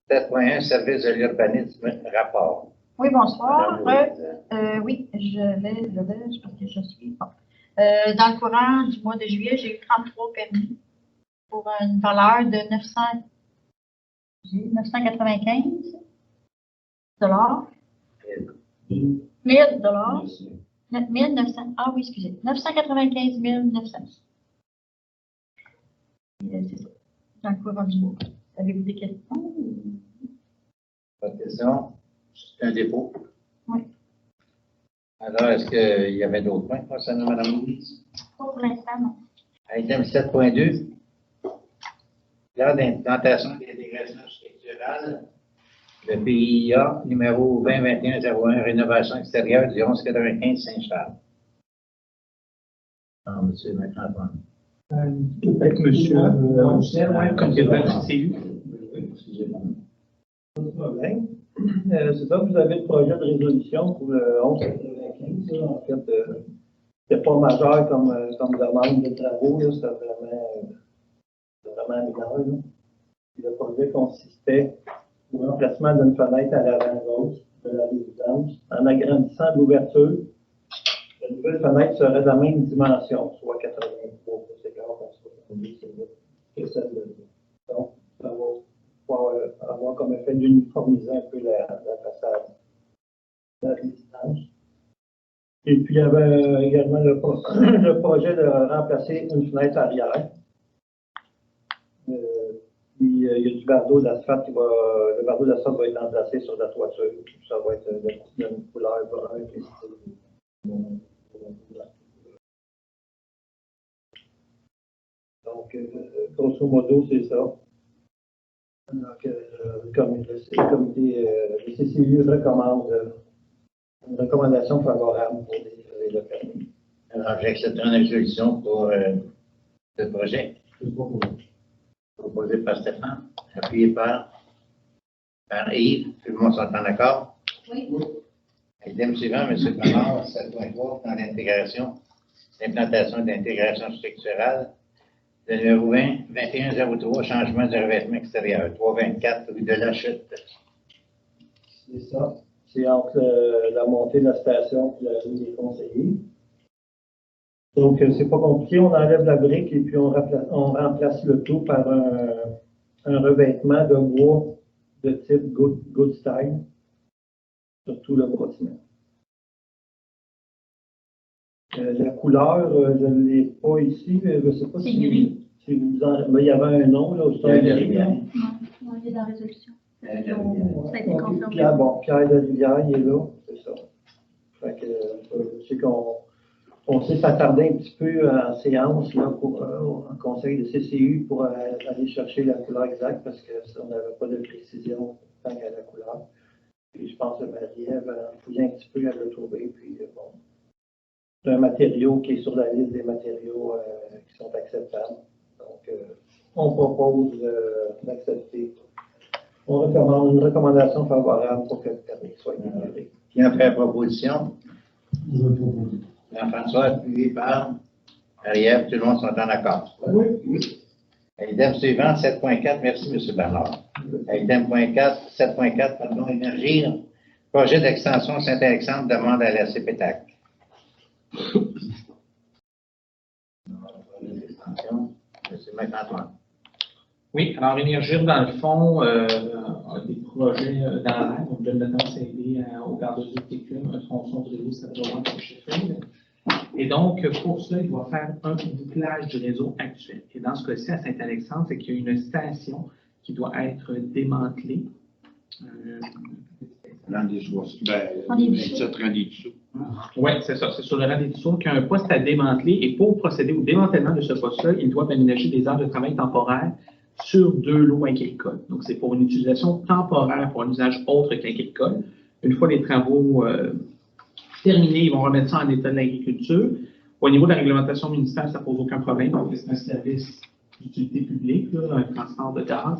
7.1, service de l'urbanisme, rapport. Oui, bonsoir. Madame Oui, parce que je suis. Bon. Dans le courant du mois de juillet, j'ai eu 33 permis pour une valeur de 995 dollars. 1000 dollars. 1900. Ah oui, excusez. 995 900. C'est ça. Dans le courant du mois. Avez-vous des questions? Pas de question? C'est un dépôt. Oui. Alors, est-ce qu'il y avait d'autres points concernant Mme Louise? Pour l'instant, non. Item 7.2, plan d'implantation et d'intégration structurale, le PIA numéro 2021-01, rénovation extérieure du 1195 Saint-Charles. Ah, monsieur Maître-Antoine. Peut-être monsieur Roussel, comme directeur du CCU. Excusez-moi. Pas de problème. C'est ça, vous avez le projet de résolution pour le 1195. Là. En fait, c'était pas majeur comme demande de travaux, là. C'était vraiment mineur. Là. Puis le projet consistait au remplacement d'une fenêtre à l'avant-gauche de la résidence en agrandissant l'ouverture. La nouvelle fenêtre serait de la même dimension, soit 83 pouces écart par 70 que celle de donc, ça va pouvoir avoir comme effet d'uniformiser un peu la façade de la résidence. Et puis, il y avait également le projet de remplacer une fenêtre arrière. Puis, il y a du bardeau d'asphalte le bardeau d'asphalte va être remplacé sur la toiture. Ça va être de une couleur brun et style. Donc, grosso modo, c'est ça. Donc, le comité, le CCU recommande une recommandation favorable pour le permis. Alors, j'accepte une résolution pour ce projet. Proposé par Stéphane, appuyé par Yves. Tout le monde s'entend d'accord? Oui. Item suivant, M. Bernard, 7.3, plan d'intégration, d'implantation et d'intégration structurale. Le numéro 2103, changement de revêtement extérieur, 324 rue de la Chute. C'est ça. C'est entre la montée de la station et la rue des conseillers. Donc, c'est pas compliqué. On enlève la brique et puis on remplace le tout par un revêtement de bois de type good style sur tout le bâtiment. La couleur, je ne l'ai pas ici, mais je ne sais pas C'est gris. si vous en... Mais il y avait un nom, là, c'est un gris. Non, il est dans la résolution. Ça a été confirmé. Pierre de Rivière, il est là, c'est ça. Fait que, je sais qu'on s'est attardé un petit peu en séance, là, en conseil de CCU pour aller chercher la couleur exacte parce que ça, on n'avait pas de précision tant qu'à la couleur. Puis je pense que Marie-Ève a fouillé un petit peu, elle l'a trouvé, puis bon. C'est un matériau qui est sur la liste des matériaux qui sont acceptables. Donc, on propose d'accepter. On recommande une recommandation favorable pour que le permis soit inauguré. Qui a fait la proposition? Jean-François, appuyé par Marie-Ève. Tout le monde s'entend d'accord? Oui. Item suivant, 7.4. Merci, M. Bernard. Item 7.4, pardon, énergie. Projet d'extension Saint-Alexandre demande à la CPTAC. M. Maître-Antoine. Oui, alors Énergir, dans le fond, a des projets dans l'air. On donne notamment s'aider au gardeur de télécom, un tronçon de réseau, ça va voir Sheffield. Et donc, pour cela, il doit faire un bouclage du réseau actuel. Et dans ce cas-ci, à Saint-Alexandre, c'est qu'il y a une station qui doit être démantelée. Oui, c'est ça. C'est sur le rang des Dussault qu'il y a un poste à démanteler. Et pour procéder au démantèlement de ce poste-là, il doit aménager des heures de travail temporaires sur 2 lots agricoles. Donc, c'est pour une utilisation temporaire, pour un usage autre qu'agricole. Une fois les travaux terminés, ils vont remettre ça en état de l'agriculture. Au niveau de la réglementation municipale, ça ne pose aucun problème. Donc, c'est un service d'utilité publique, là, un transport de gaz.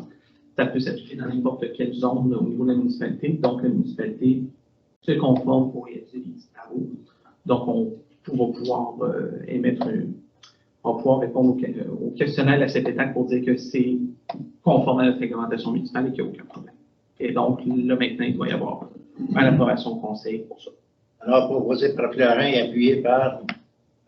Ça peut s'appliquer dans n'importe quelle zone au niveau de la municipalité. Donc, la municipalité se conforme pour réaliser les travaux. Donc, on va pouvoir on va pouvoir répondre au questionnaire de la CPTAC pour dire que c'est conforme à notre réglementation municipale et qu'il n'y a aucun problème. Et donc, là, maintenant, il doit y avoir une approbation au conseil pour ça. Alors, proposé par Florent et appuyé par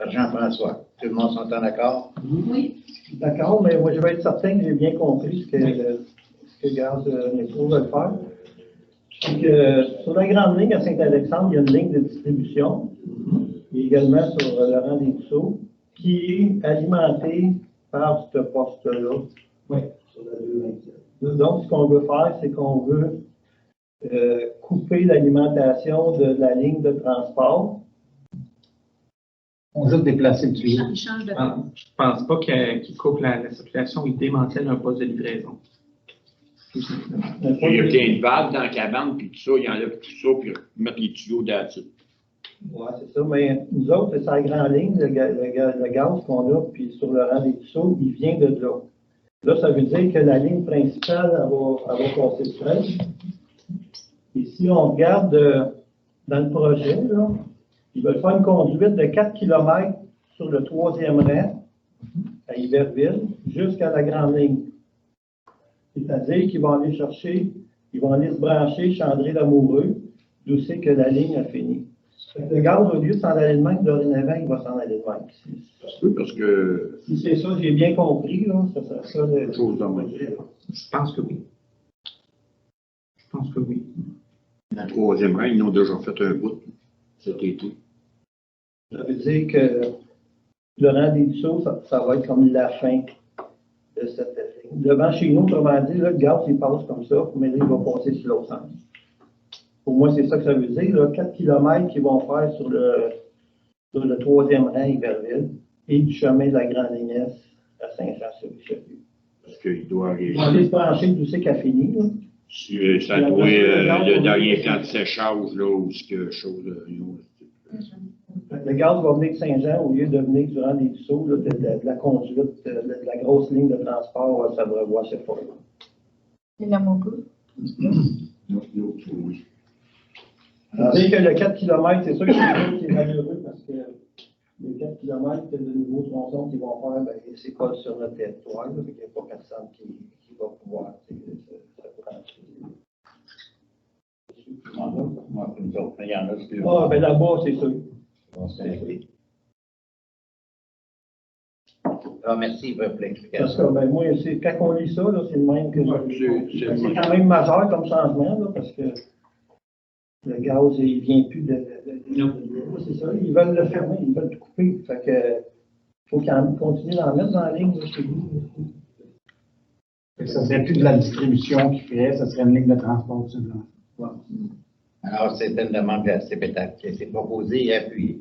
Jean-François. Tout le monde s'entend d'accord? Oui. D'accord, mais moi, je vais être certain que j'ai bien compris ce que Gaz Métro veut faire. C'est que sur la grande ligne à Saint-Alexandre, il y a une ligne de distribution, et également sur le rang des Dussault, qui est alimentée par ce poste-là. Oui, sur la 227. Donc, ce qu'on veut faire, c'est qu'on veut couper l'alimentation de la ligne de transport. On veut déplacer le tuyau. Il change de Je ne pense pas qu'il coupe la circulation, il démantèle un poste de livraison. Tout simplement. Il y a plein de valves dans la cabane, puis tout ça, il enlève tout ça, puis mettre les tuyaux là-dessus. Oui, c'est ça, mais nous autres, c'est la grande ligne, le gaz qu'on a, puis sur le rang des Dussault, il vient de là. Là, ça veut dire que la ligne principale, elle va passer de près. Et si on regarde dans le projet, là, ils veulent faire une conduite de 4 km sur le 3e rang, à Iberville, jusqu'à la grande ligne. C'est-à-dire qu'ils vont aller chercher, ils vont aller se brancher chez André Lamoureux, d'où c'est que la ligne a fini. Le gaz, au lieu de s'en aller de même, dorénavant, il va s'en aller de même. Oui, parce que. Si c'est ça, j'ai bien compris, là, ça serait ça le. Chose de moi. Je pense que oui. Je pense que oui. Le 3e rang, ils ont déjà fait un bout cet été. Ça veut dire que le rang des Dussault, ça va être comme la fin de cette ligne. Devant chez nous, autrement dit, là, le gaz, il passe comme ça, mais là, il va passer sur l'autre sens. Pour moi, c'est ça que ça veut dire. Là, 4 km qu'ils vont faire sur le 3e rang Iberville et du chemin de la Grande Ligne S à Saint-Jean-sur-Richelieu. Parce qu'il doit arriver. Ils vont aller se brancher d'où c'est qu'elle finit. Là. Ça doit le dernier temps de séchage, là, ou ce que chose. Le gaz va venir de Saint-Jean au lieu de venir du rang des Dussault, là, de la conduite, de la grosse ligne de transport à Sabrevois, c'est fort. C'est la Montgou. Oui. C'est-à-dire que le 4 km, c'est sûr que c'est malheureux parce que les 4 km, c'est le nouveau tronçon qu'ils vont faire, ben, c'est pas sur notre territoire, il n'y a pas personne qui va pouvoir se brancher. Il y en a plus. Ah, ben là-bas, c'est sûr. Ah, merci pour Parce l'explication. que, ben, moi, quand on lit ça, là, c'est le même que c'est quand même majeur comme changement, là, parce que le gaz, il vient plus de c'est ça, ils veulent le fermer, ils veulent tout couper. Fait que, faut qu'ils continuent d'en mettre dans la ligne, là, chez vous. Ça serait plus de la distribution qui ferait, ça serait une ligne de transport, tout simplement. Alors, c'est une demande de la CPTAC qui a été proposée et appuyée.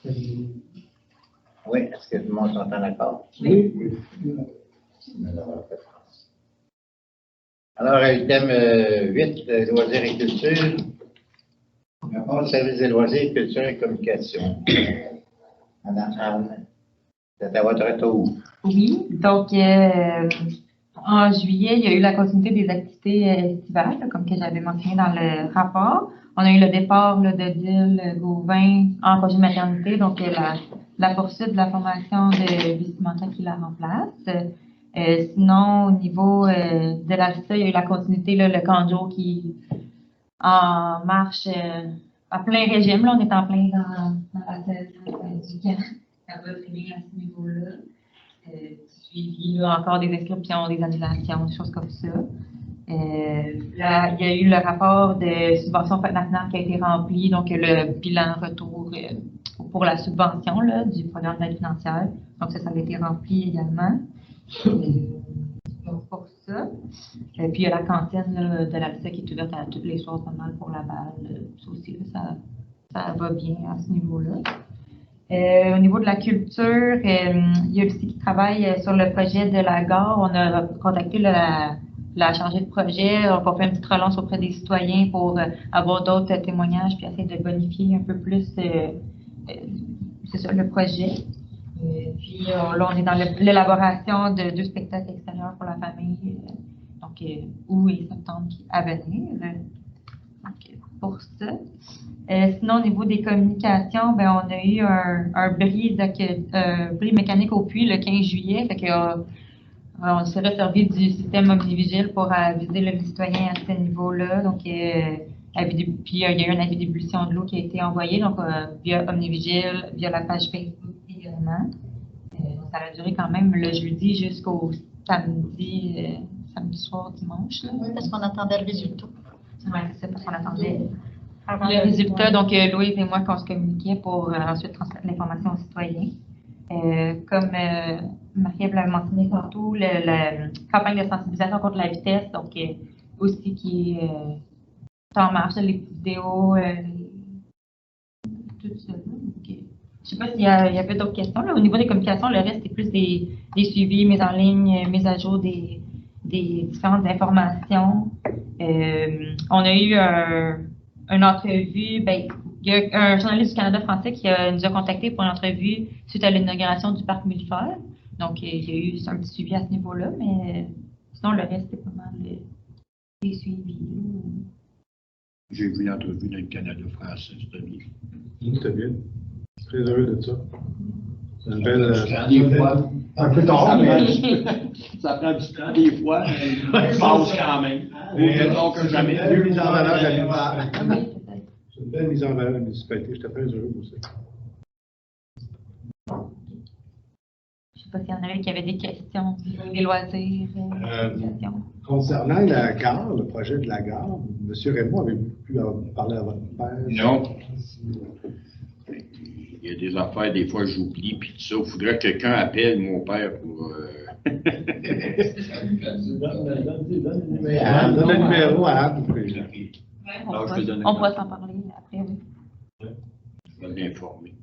Oui, est-ce que tout le monde s'entend d'accord? Oui. Alors, item 8, loisirs et culture. Rapport service des loisirs, culture et communication. Madame Anne, c'est à votre tour. Oui, donc en juillet, il y a eu la continuité des activités estivales, là, comme que j'avais mentionné dans le rapport. On a eu le départ là, de Gilles Gauvin en congé de maternité, donc la poursuite de la formation de Lucie Manca qui la remplace. Sinon, au niveau de l'ALSA, il y a eu la continuité, là, le Canjo qui en marche à plein régime. Là, on est en plein dans la saison du camp. Ça va très bien à ce niveau-là. suivi, là, encore des inscriptions, des annulations, des choses comme ça. Là, il y a eu le rapport de subvention nationale qui a été rempli, donc le bilan retour pour la subvention là, du programme d'aide financière. Donc ça a été rempli également. Donc pour ça. Puis il y a la cantine là, de la LISA qui est ouverte à tous les soirs pas mal pour la balle. Ça aussi, là, ça va bien à ce niveau-là. Au niveau de la culture, il y a aussi qui travaille sur le projet de la gare. On a contacté la chargée de projet. Donc on fait une petite relance auprès des citoyens pour avoir d'autres témoignages puis essayer de bonifier un peu plus c'est ça, le projet. Puis là, on est dans l'élaboration de 2 spectacles extérieurs pour la famille, donc août et septembre à venir. Donc, pour ça. Sinon, au niveau des communications, ben, on a eu un bris mécanique au puits le 15 juillet. Fait que, on s'est servi du système Omnivigile pour aviser le citoyen à ce niveau-là. Donc, puis il y a eu un avis d'ébullition de l'eau qui a été envoyé, donc via Omnivigile, via la page Facebook également. Ça a duré quand même le jeudi jusqu'au samedi soir, dimanche. Là. Oui, parce qu'on attendait le résultat. Oui, c'est parce qu'on attendait le résultat. Donc, Louise et moi, qu'on se communiquait pour ensuite transmettre l'information aux citoyens. Comme Marie-Ève l'a mentionné tantôt, la campagne de sensibilisation contre la vitesse, donc aussi qui est en marche, les petites vidéos, tout ça. Donc, je ne sais pas s'il y avait d'autres questions. Là. Au niveau des communications, le reste, c'est plus des suivis, mises en ligne, mises à jour des différentes informations. On a eu une entrevue, ben, il y a un journaliste du Canada français qui nous a contacté pour une entrevue suite à l'inauguration du parc militaire. Donc, il y a eu un petit suivi à ce niveau-là, mais sinon, le reste, c'est pas mal des suivis. J'ai vu l'entrevue dans le Canada français, c'était bien. C'était bien. Je suis très heureux de ça. C'est une belle. Des fois, un peu tard, mais. Ça prend du temps, des fois, mais il passe quand même. Donc, jamais. Mieux mise en valeur de la municipalité. C'est une belle mise en valeur de la municipalité. J'étais très heureux aussi. Je ne sais pas s'il y en avait qui avaient des questions, des loisirs, des questions. Concernant la gare, le projet de la gare, M. Raymond, avez-vous pu parler à votre père? Non. Il y a des affaires, des fois j'oublie, puis tout ça. Il faudrait que quelqu'un appelle mon père pour. Donne le numéro à Anne. On pourra s'en parler après, oui. Je vais l'informer.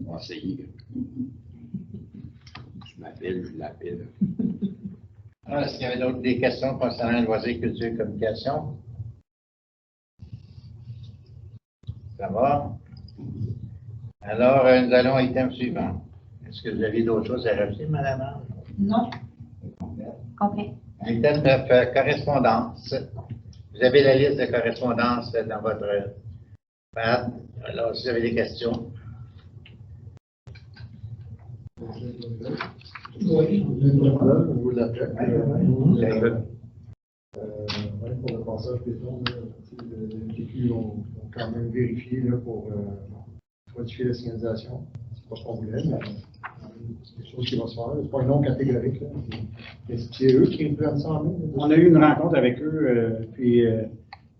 On va essayer. Je l'appelle. Est-ce qu'il y avait d'autres des questions concernant le loisir, culture et communication? Ça va? Alors, nous allons à l'item suivant. Est-ce que vous avez d'autres choses à rajouter, Mme Anne? Non. Complet. Item 9, correspondance. Vous avez la liste de correspondance dans votre pad. Alors, si vous avez des questions. Oui, au niveau de la plaque. Pour le passage béton, les TQ ont quand même vérifié là, pour modifier la signalisation. C'est pas ce qu'on voulait, mais c'est quelque chose qui va se faire. C'est pas un nom catégorique. C'est eux qui prennent ça en main. On a eu une rencontre avec eux, puis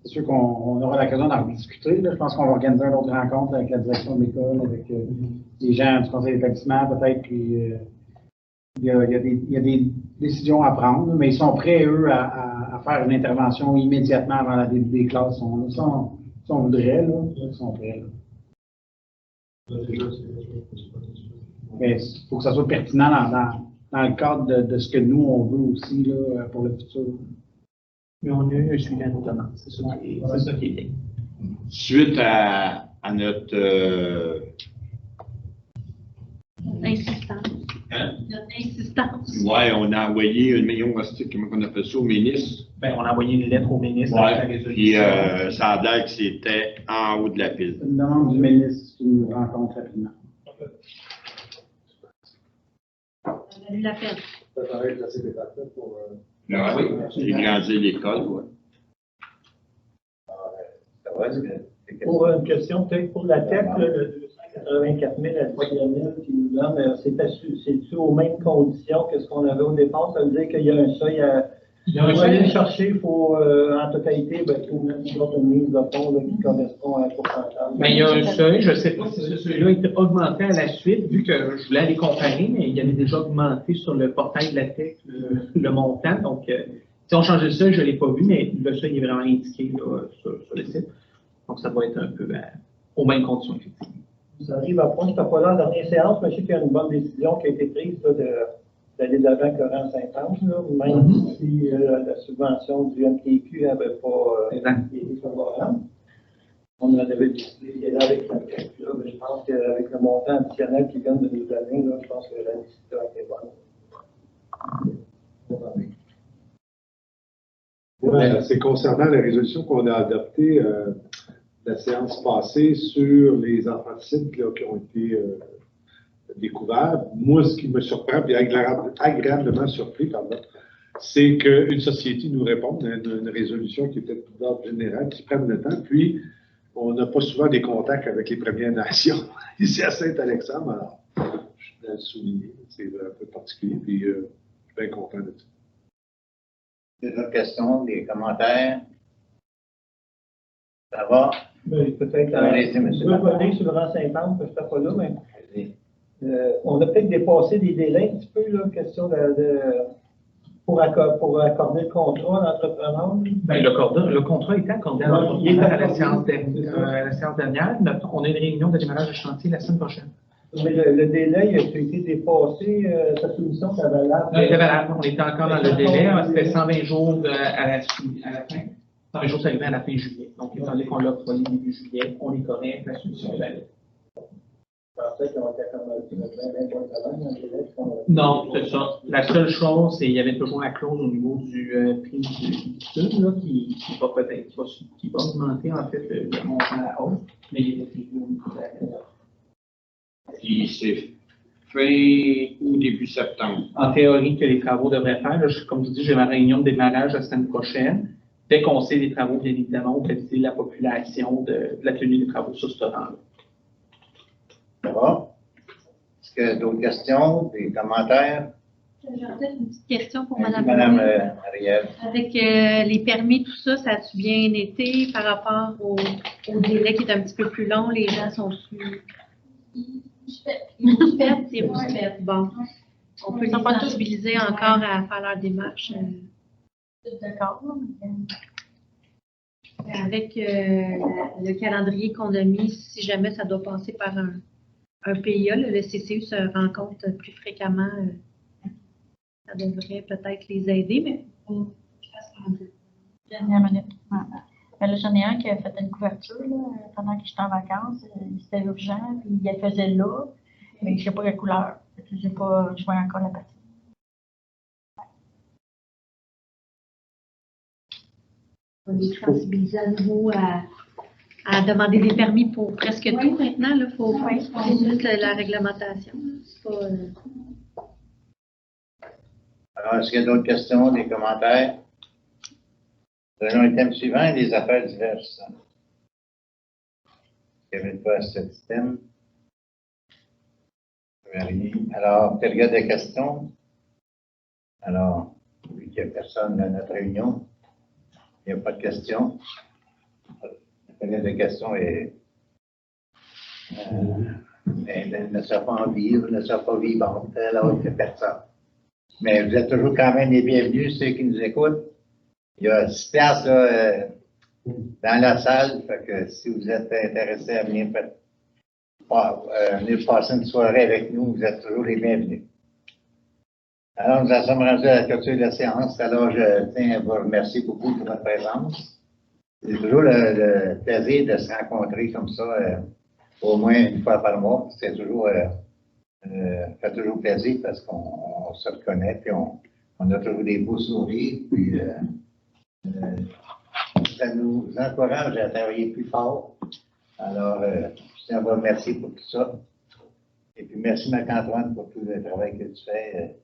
c'est sûr qu'on aura l'occasion d'en discuter. Là. Je pense qu'on va organiser une autre rencontre avec la direction de l'école, avec les gens du conseil d'établissement peut-être, puis il y a des décisions à prendre, mais ils sont prêts, eux, à faire une intervention immédiatement avant la début des classes. Si on voudrait, là, ils sont prêts. Là. Mais il faut que ça soit pertinent dans le cadre de ce que nous, on veut aussi là, pour le futur. Mais on a eu un suivi à nos demandes. C'est ça qui est bien. Suite à notre. Insistance. Hein? Notre insistance. Oui, on a envoyé une million, comment on appelle ça, au ministre. Ben, on a envoyé une lettre au ministre. Oui, puis ça a l'air que c'était en haut de la pile. Une demande du ministre qui nous rencontre rapidement. Ça a valu la peine. Ça va être assez débattu pour. Oui, j'ai grandi l'école, oui. Ça va, Pour une question, peut-être pour la TEC, le 84 000 additionnels qu'ils nous donnent, c'est-tu aux mêmes conditions que ce qu'on avait au départ? Ça veut dire qu'il y a un seuil à. Pour aller le chercher, il faut, en totalité, il faut mettre une mise de fond là, qui correspond à un pourcentage. Ben, il y a un seuil, je ne sais pas si ce seuil-là a été augmenté à la suite, vu que je voulais les comparer, mais il y avait déjà augmenté sur le portail de la tech le montant. Donc, si on changeait le seuil, je ne l'ai pas vu, mais le seuil est vraiment indiqué là, sur le site. Donc, ça doit être un peu aux mêmes conditions, effectivement. Ça arrive à point, je n'étais pas là en dernière séance, mais je sais qu'il y a une bonne décision qui a été prise là, d'aller de l'avant Coran 50, là, même si la subvention du MTQ n'avait pas été favorable. On en avait décidé d'y aller avec la tech, là, mais je pense qu'avec le montant additionnel qui vient de nous donner, là, je pense que la décision a été bonne. C'est concernant la résolution qu'on a adoptée la séance passée sur les anthracite là, qui ont été découverts. Moi, ce qui me surprend, puis agréablement surpris, pardon, c'est qu'une société nous réponde à une résolution qui était d'ordre général, qui prenne le temps, puis on n'a pas souvent des contacts avec les Premières Nations ici à Saint-Alexandre, alors je dois le souligner, c'est un peu particulier, puis je suis bien content de ça. Des autres questions, des commentaires? Ça va? Peut-être je veux revenir sur le rang 50, je ne suis pas là, mais on a peut-être dépassé des délais un petit peu, là, question pour accorder le contrat à l'entrepreneur. Ben, le contrat a été accordé à l'entrepreneur à la séance dernière. On a une réunion de démarrage de chantier la semaine prochaine. Mais le délai il a été dépassé, sa soumission, ça valable. Non, il était valable. On était encore dans le délai. C'était 120 jours à la fin. 120 jours, ça arrivait à la fin juillet. Donc, étant donné qu'on l'a octroyé début juillet, on est correct, la soumission est valide. Je pensais qu'on était comme non, c'est ça. La seule chose, c'est qu'il y avait toujours la clause au niveau du prix du sud qui va peut-être qui va augmenter en fait le montant à la hausse, mais il était prévu au niveau de la Puis c'est fin ou début septembre. En théorie, que les travaux devraient faire. Là, comme je dis, j'ai ma réunion de démarrage la semaine prochaine. Dès qu'on sait les travaux, bien évidemment, on peut aviser la population de la tenue des travaux sur ce rang-là. Ça va? Est-ce qu'il y a d'autres questions, des commentaires? J'ai peut-être une petite question pour Merci, Mme Ariel. Avec les permis, tout ça, ça a-tu bien été par rapport au délai qui est un petit peu plus long? Les gens sont plus... Ils vous faites, c'est vous faites. Bon. On peut les sensibiliser encore à faire leur démarche. D'accord. Avec le calendrier qu'on a mis, si jamais ça doit passer par un PIA, le CCU se rencontre plus fréquemment. Ça devrait peut-être les aider, mais Dernière minute. Ben là, j'en ai un qui a fait une couverture là, pendant que j'étais en vacances. C'était urgent, puis il la faisait là, mais je ne sais pas quelle couleur. Je vois encore la partie. on les sensibiliser à nouveau à demander des permis pour presque tout maintenant. Il faut juste la réglementation. Pas, Alors, est-ce qu'il y a d'autres questions, des commentaires? Prenons le thème suivant, les affaires diverses. Il n'y avait pas ce thème. Alors, période de questions. Alors, vu qu'il n'y a personne dans notre réunion, il n'y a pas de questions. La période de questions ne sera pas en vivre, ne sera pas vivante, alors que personne. Mais vous êtes toujours quand même les bienvenus, ceux qui nous écoutent. Il y a 6 places là, dans la salle, fait que si vous êtes intéressés à venir passer une soirée avec nous, vous êtes toujours les bienvenus. Alors, nous en sommes rendus à la clôture de la séance. Alors, je tiens à vous remercier beaucoup pour votre présence. C'est toujours le plaisir de se rencontrer comme ça, au moins une fois par mois. C'est toujours, fait toujours plaisir parce qu'on se reconnaît, puis on a toujours des beaux sourires, puis ça nous encourage à travailler plus fort. Alors, je tiens à vous remercier pour tout ça. Et puis, merci Marc-Antoine pour tout le travail que tu fais.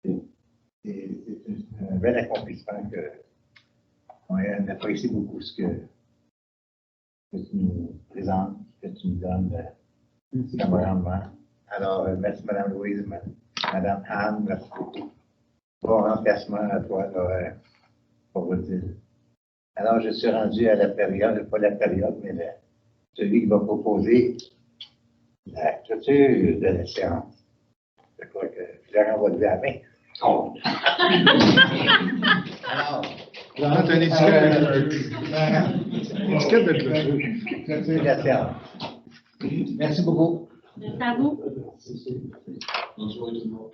C'est un bel accomplissement on apprécie beaucoup ce que tu nous présentes, que tu nous donnes favorablement. Alors, merci Mme Louise, Mme Anne, merci beaucoup. Bon remplacement à toi, là, pour vous dire. Alors, je suis rendu à la période, pas la période, mais celui qui va proposer la clôture de la séance. Je crois que Florent va lever la main. Oh. Alors, Florent, t'as une étiquette de clôture. clôture de la séance. Merci beaucoup. Merci à vous. Bonsoir tout le monde.